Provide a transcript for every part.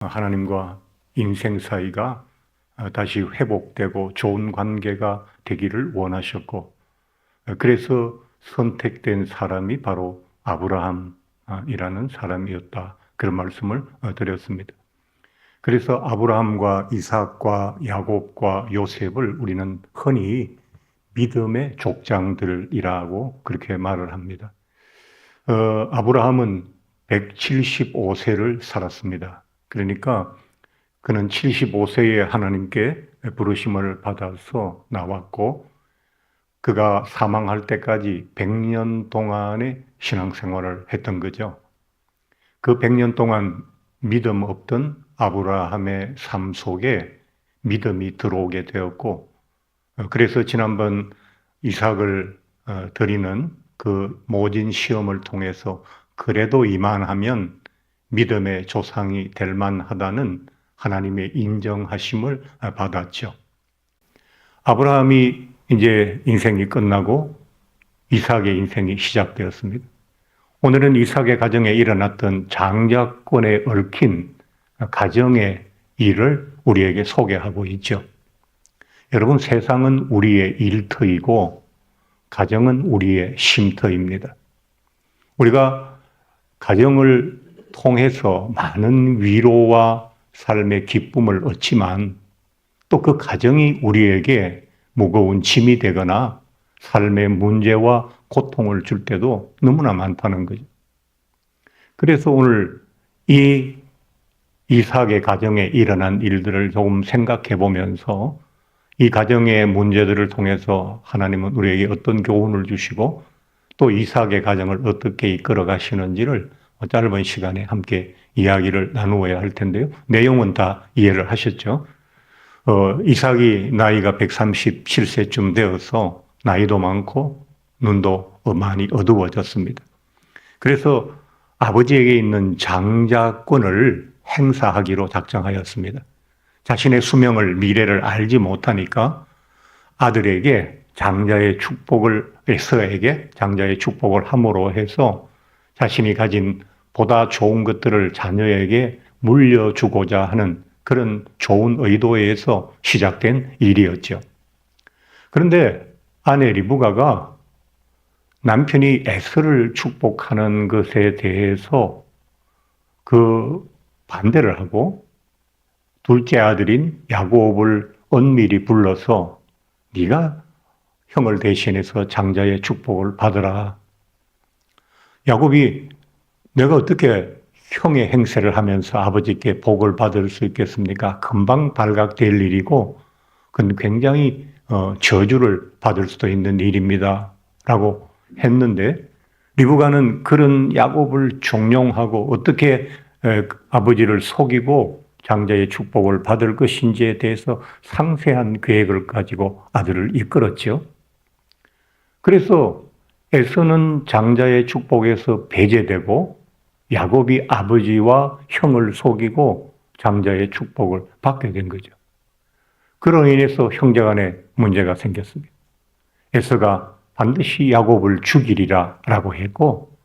하나님과 인생 사이가 다시 회복되고 좋은 관계가 되기를 원하셨고, 그래서 선택된 사람이 바로 아브라함이라는 사람이었다. 그런 말씀을 드렸습니다. 그래서 아브라함과 이삭과 야곱과 요셉을 우리는 흔히 믿음의 족장들이라고 그렇게 말을 합니다. 아브라함은 175세를 살았습니다. 그러니까 그는 75세에 하나님께 부르심을 받아서 나왔고, 그가 사망할 때까지 100년 동안의 신앙생활을 했던 거죠. 그 100년 동안 믿음 없던 아브라함의 삶 속에 믿음이 들어오게 되었고, 그래서 지난번 이삭을 드리는 그 모진 시험을 통해서 그래도 이만하면 믿음의 조상이 될 만하다는 하나님의 인정하심을 받았죠. 아브라함이 이제 인생이 끝나고 이삭의 인생이 시작되었습니다. 오늘은 이삭의 가정에 일어났던 장자권에 얽힌 가정의 일을 우리에게 소개하고 있죠. 여러분, 세상은 우리의 일터이고 가정은 우리의 쉼터입니다. 우리가 가정을 통해서 많은 위로와 삶의 기쁨을 얻지만 또 그 가정이 우리에게 무거운 짐이 되거나 삶의 문제와 고통을 줄 때도 너무나 많다는 거죠. 그래서 오늘 이 이삭의 가정에 일어난 일들을 조금 생각해 보면서 이 가정의 문제들을 통해서 하나님은 우리에게 어떤 교훈을 주시고 또 이삭의 가정을 어떻게 이끌어 가시는지를 짧은 시간에 함께 이야기를 나누어야 할 텐데요. 내용은 다 이해를 하셨죠? 이삭이 나이가 137세쯤 되어서 나이도 많고 눈도 많이 어두워졌습니다. 그래서 아버지에게 있는 장자권을 행사하기로 작정하였습니다. 자신의 수명을, 미래를 알지 못하니까 아들에게 장자의 축복을, 에서에게 장자의 축복을 함으로 해서 자신이 가진 보다 좋은 것들을 자녀에게 물려주고자 하는 그런 좋은 의도에서 시작된 일이었죠. 그런데 아내 리브가가 남편이 에서를 축복하는 것에 대해서 반대를 하고 둘째 아들인 야곱을 은밀히 불러서 네가 형을 대신해서 장자의 축복을 받으라. 야곱이 내가 어떻게 형의 행세를 하면서 아버지께 복을 받을 수 있겠습니까? 금방 발각될 일이고 그건 굉장히 저주를 받을 수도 있는 일입니다. 라고 했는데 리브가는 그런 야곱을 종용하고 어떻게 아버지를 속이고 장자의 축복을 받을 것인지에 대해서 상세한 계획을 가지고 아들을 이끌었죠. 그래서 에서는 장자의 축복에서 배제되고 야곱이 아버지와 형을 속이고 장자의 축복을 받게 된 거죠. 그로 인해서 형제간에 문제가 생겼습니다. 에서가 반드시 야곱을 죽이리라 라고 했고,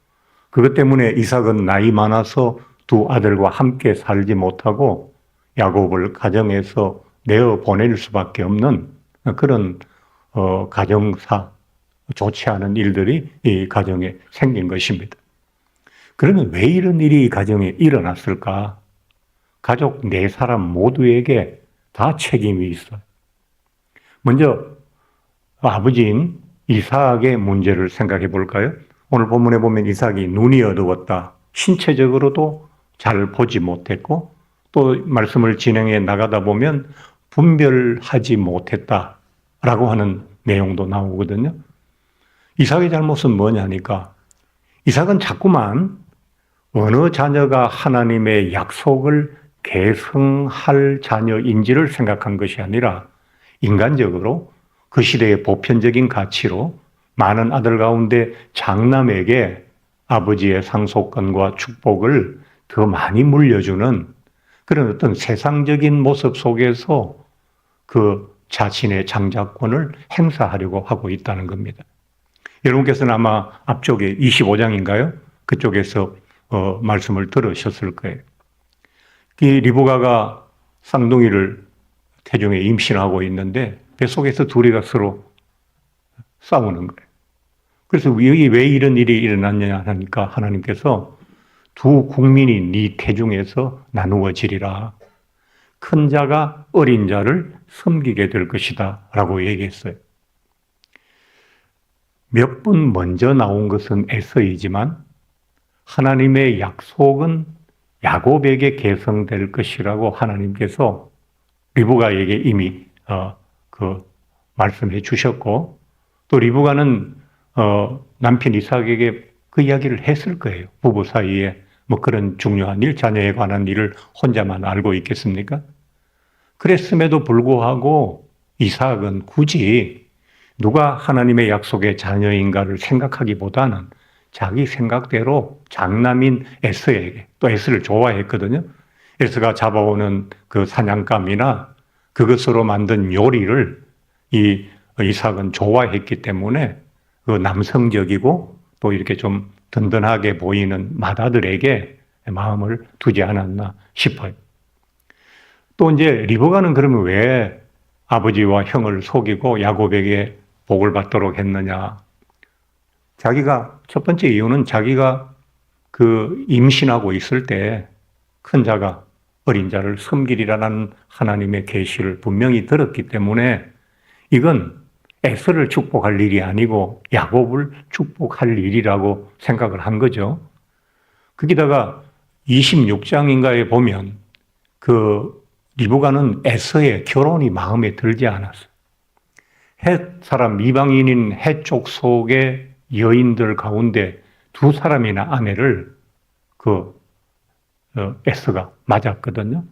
그것 때문에 이삭은 나이 많아서 두 아들과 함께 살지 못하고 야곱을 가정에서 내어 보낼 수밖에 없는 그런 가정사, 좋지 않은 일들이 이 가정에 생긴 것입니다. 그러면 왜 이런 일이 이 가정에 일어났을까? 가족 네 사람 모두에게 다 책임이 있어요. 먼저 아버지인 이삭의 문제를 생각해 볼까요? 오늘 본문에 보면 이삭이 눈이 어두웠다. 신체적으로도 잘 보지 못했고 또 말씀을 진행해 나가다 보면 분별하지 못했다라고 하는 내용도 나오거든요. 이삭의 잘못은 뭐냐니까 이삭은 자꾸만 어느 자녀가 하나님의 약속을 계승할 자녀인지를 생각한 것이 아니라 인간적으로 그 시대의 보편적인 가치로 많은 아들 가운데 장남에게 아버지의 상속권과 축복을 더 많이 물려주는 그런 어떤 세상적인 모습 속에서 그 자신의 장자권을 행사하려고 하고 있다는 겁니다. 여러분께서는 아마 앞쪽에 25장인가요? 그쪽에서 말씀을 들으셨을 거예요. 이 리브가가 쌍둥이를 태중에 임신하고 있는데 뱃속에서 둘이가 서로 싸우는 거예요. 그래서 여기 왜 이런 일이 일어났냐 하니까 하나님께서 두 국민이 네 태중에서 나누어지리라. 큰 자가 어린 자를 섬기게 될 것이다 라고 얘기했어요. 몇 분 먼저 나온 것은 에서이지만 하나님의 약속은 야곱에게 계승될 것이라고 하나님께서 리브가에게 이미 말씀해 주셨고, 또 리브가는 남편 이삭에게 그 이야기를 했을 거예요. 부부 사이에 뭐 그런 중요한 일, 자녀에 관한 일을 혼자만 알고 있겠습니까? 그랬음에도 불구하고 이삭은 굳이 누가 하나님의 약속의 자녀인가를 생각하기보다는 자기 생각대로 장남인 에스에게, 또 에스를 좋아했거든요. 에스가 잡아오는 그 사냥감이나 그것으로 만든 요리를 이 이삭은 좋아했기 때문에 그 남성적이고 또 이렇게 좀 든든하게 보이는 맏아들에게 마음을 두지 않았나 싶어요. 또 이제 리브가는 그러면 왜 아버지와 형을 속이고 야곱에게 복을 받도록 했느냐? 자기가 첫 번째 이유는 자기가 그 임신하고 있을 때 큰 자가 어린 자를 섬기리라는 하나님의 계시를 분명히 들었기 때문에 이건 에서를 축복할 일이 아니고 야곱을 축복할 일이라고 생각을 한 거죠. 거기다가 26장인가에 보면 그 리브가는 에서의 결혼이 마음에 들지 않았어요. 헷 사람 이방인인 헷 족속의 여인들 가운데 두 사람이나 아내를 에서가 맞았거든요.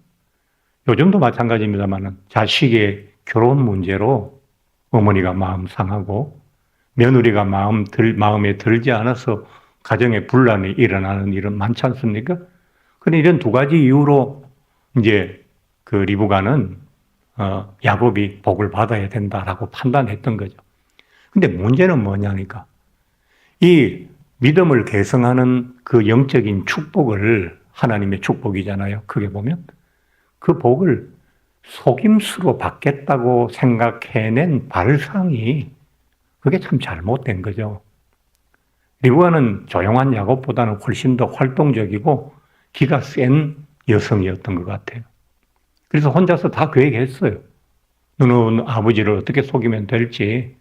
요즘도 마찬가지입니다만 자식의 결혼 문제로 어머니가 마음 상하고 며느리가 마음에 들지 않아서 가정에 분란이 일어나는 일은 많지 않습니까? 그런데 이런 두 가지 이유로 이제 그 리브가는 야곱이 복을 받아야 된다라고 판단했던 거죠. 근데 문제는 뭐냐니까 이 믿음을 계승하는 그 영적인 축복을 하나님의 축복이잖아요. 크게 보면 그 복을 속임수로 받겠다고 생각해낸 발상이 그게 참 잘못된 거죠. 리브가는 조용한 야곱보다는 훨씬 더 활동적이고 기가 센 여성이었던 것 같아요. 그래서 혼자서 다 계획했어요. 너는 아버지를 어떻게 속이면 될지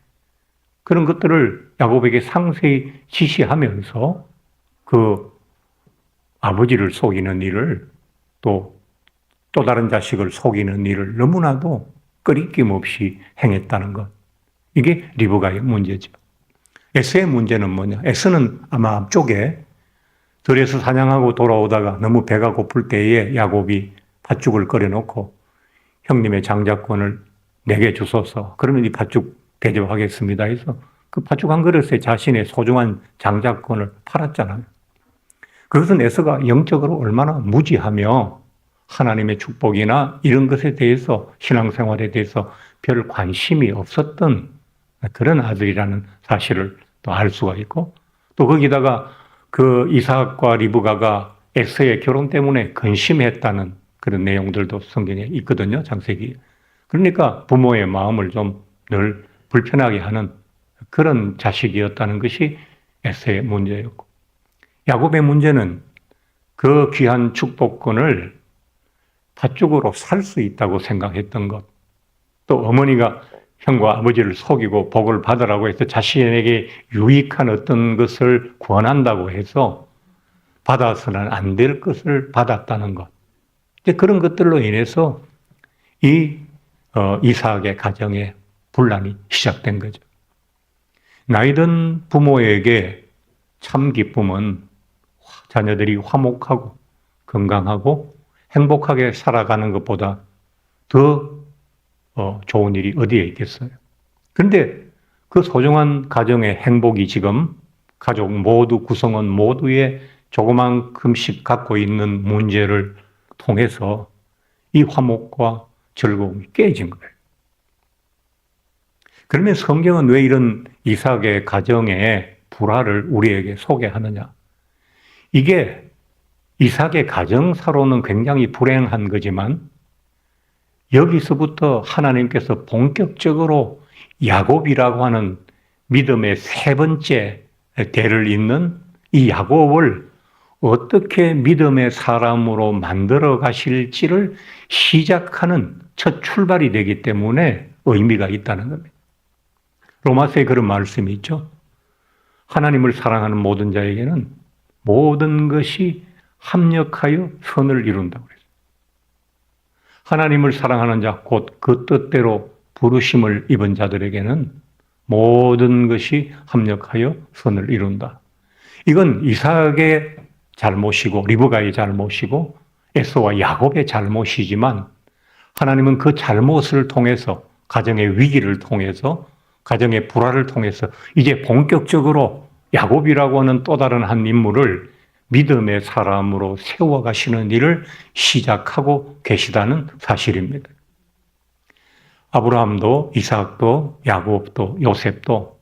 그런 것들을 야곱에게 상세히 지시하면서 그 아버지를 속이는 일을 또 다른 자식을 속이는 일을 너무나도 꺼리낌 없이 행했다는 것. 이게 리브가의 문제죠. 에서의 문제는 뭐냐? 에서는 아마 앞쪽에 들에서 사냥하고 돌아오다가 너무 배가 고플 때에 야곱이 팥죽을 끓여놓고 형님의 장자권을 내게 주소서. 그러면 이 팥죽 대접하겠습니다 해서 그 팥죽 한 그릇에 자신의 소중한 장자권을 팔았잖아요. 그것은 에서가 영적으로 얼마나 무지하며 하나님의 축복이나 이런 것에 대해서 신앙생활에 대해서 별 관심이 없었던 그런 아들이라는 사실을 또 알 수가 있고 또 거기다가 그 이삭과 리브가가 에서의 결혼 때문에 근심했다는 그런 내용들도 성경에 있거든요. 창세기. 그러니까 부모의 마음을 좀 늘 불편하게 하는 그런 자식이었다는 것이 에서의 문제였고 야곱의 문제는 그 귀한 축복권을 팥죽으로 살 수 있다고 생각했던 것. 또 어머니가 형과 아버지를 속이고 복을 받으라고 해서 자신에게 유익한 어떤 것을 권한다고 해서 받아서는 안 될 것을 받았다는 것. 이제 그런 것들로 인해서 이삭의 가정에 분란이 시작된 거죠. 나이든 부모에게 참 기쁨은 자녀들이 화목하고 건강하고 행복하게 살아가는 것보다 더 좋은 일이 어디에 있겠어요? 그런데 그 소중한 가정의 행복이 지금 가족 모두 구성원 모두의 조그만큼씩 갖고 있는 문제를 통해서 이 화목과 즐거움이 깨진 거예요. 그러면 성경은 왜 이런 이삭의 가정의 불화를 우리에게 소개하느냐? 이게 이삭의 가정사로는 굉장히 불행한 거지만 여기서부터 하나님께서 본격적으로 야곱이라고 하는 믿음의 세 번째 대를 잇는 이 야곱을 어떻게 믿음의 사람으로 만들어 가실지를 시작하는 첫 출발이 되기 때문에 의미가 있다는 겁니다. 로마서에 그런 말씀이 있죠. 하나님을 사랑하는 모든 자에게는 모든 것이 합력하여 선을 이룬다고 그랬어요. 하나님을 사랑하는 자, 곧 그 뜻대로 부르심을 입은 자들에게는 모든 것이 합력하여 선을 이룬다. 이건 이삭의 잘못이고 리브가의 잘못이고 에서와 야곱의 잘못이지만 하나님은 그 잘못을 통해서 가정의 위기를 통해서 가정의 불화를 통해서 이제 본격적으로 야곱이라고 하는 또 다른 한 인물을 믿음의 사람으로 세워가시는 일을 시작하고 계시다는 사실입니다. 아브라함도 이삭도 야곱도 요셉도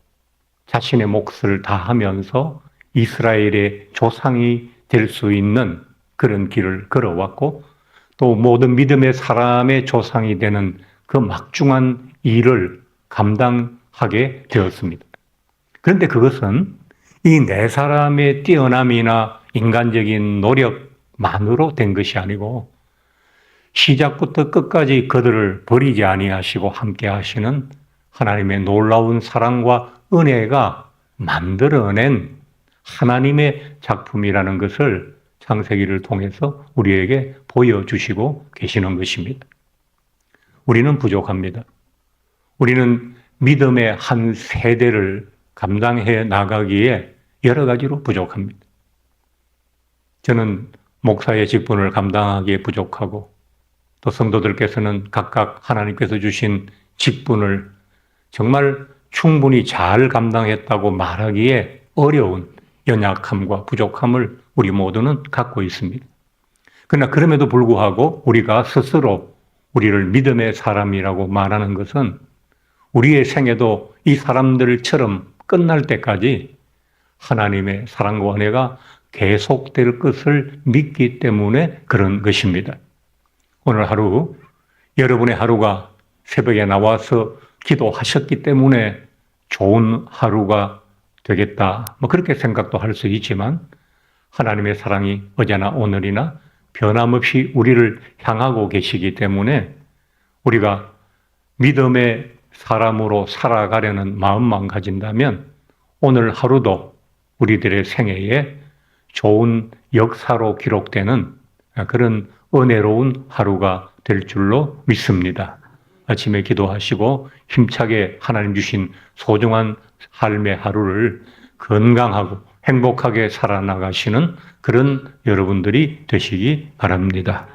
자신의 몫을 다하면서 이스라엘의 조상이 될 수 있는 그런 길을 걸어왔고 또 모든 믿음의 사람의 조상이 되는 그 막중한 일을 감당하게 되었습니다. 그런데 그것은 이 네 사람의 뛰어남이나 인간적인 노력만으로 된 것이 아니고 시작부터 끝까지 그들을 버리지 아니하시고 함께 하시는 하나님의 놀라운 사랑과 은혜가 만들어낸 하나님의 작품이라는 것을 창세기를 통해서 우리에게 보여주시고 계시는 것입니다. 우리는 부족합니다. 우리는 믿음의 한 세대를 감당해 나가기에 여러 가지로 부족합니다. 저는 목사의 직분을 감당하기에 부족하고 또 성도들께서는 각각 하나님께서 주신 직분을 정말 충분히 잘 감당했다고 말하기에 어려운 연약함과 부족함을 우리 모두는 갖고 있습니다. 그러나 그럼에도 불구하고 우리가 스스로 우리를 믿음의 사람이라고 말하는 것은 우리의 생애도 이 사람들처럼 끝날 때까지 하나님의 사랑과 은혜가 계속될 것을 믿기 때문에 그런 것입니다. 오늘 하루 여러분의 하루가 새벽에 나와서 기도하셨기 때문에 좋은 하루가 되겠다. 그렇게 생각도 할 수 있지만 하나님의 사랑이 어제나 오늘이나 변함없이 우리를 향하고 계시기 때문에 우리가 믿음의 사람으로 살아가려는 마음만 가진다면 오늘 하루도 우리들의 생애에 좋은 역사로 기록되는 그런 은혜로운 하루가 될 줄로 믿습니다. 아침에 기도하시고 힘차게 하나님 주신 소중한 삶의 하루를 건강하고 행복하게 살아나가시는 그런 여러분들이 되시기 바랍니다.